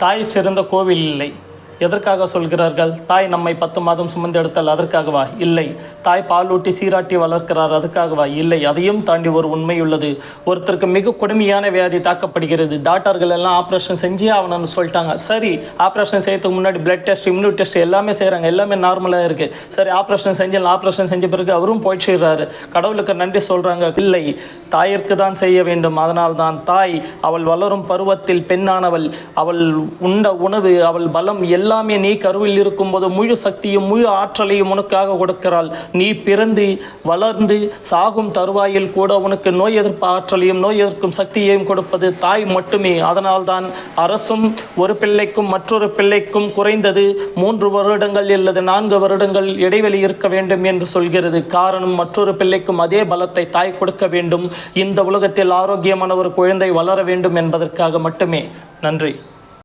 தாயைச் சிறந்த கோவில் இல்லை. எதற்காக சொல்கிறார்கள்? தாய் நம்மை 10 மாதம் சுமந்தெடுத்தால் அதற்காகவா? இல்லை. தாய் பாலூட்டி சீராட்டி வளர்க்கிறார், அதுக்காகவா? இல்லை. அதையும் தாண்டி ஒரு உண்மை உள்ளது. ஒருத்தருக்கு மிக கொடுமையான வியாதி தாக்கப்படுகிறது. டாக்டர்கள் எல்லாம் ஆப்ரேஷன் செஞ்சே ஆகணும்னு சொல்லிட்டாங்க. சரி, ஆப்ரேஷன் செய்யறதுக்கு முன்னாடி பிளட் டெஸ்ட், இம்யூனிட்டி டெஸ்ட் எல்லாமே செய்கிறாங்க, எல்லாமே நார்மலாக இருக்குது. சரி, ஆப்ரேஷன் செஞ்ச பிறகு அவரும் போயிடுறாரு. கடவுளுக்கு நன்றி சொல்கிறாங்க. இல்லை, தாயிற்கு தான் செய்ய வேண்டும். அதனால் தான் தாய் அவள் வளரும் பருவத்தில் பெண்ணானவள், அவள் உண்ட உணவு, அவள் பலம் எல்லாமே நீ கருவில் இருக்கும்போது முழு சக்தியும் முழு ஆற்றலையும் உனக்காக கொடுக்கிறாள். நீ பிறந்து வளர்ந்து சாகும் தருவாயில் கூட உனக்கு நோய் எதிர்ப்பு ஆற்றலையும் நோய் எதிர்க்கும் சக்தியையும் கொடுப்பது தாய் மட்டுமே. அதனால்தான் அரசும் ஒரு பிள்ளைக்கும் மற்றொரு பிள்ளைக்கும் குறைந்தது 3 வருடங்கள் அல்லது 4 வருடங்கள் இடைவெளி இருக்க வேண்டும் என்று சொல்கிறது. காரணம், மற்றொரு பிள்ளைக்கும் அதே பலத்தை தாய் கொடுக்க வேண்டும், இந்த உலகத்தில் ஆரோக்கியமான ஒரு குழந்தை வளர வேண்டும் என்பதற்காக மட்டுமே. நன்றி.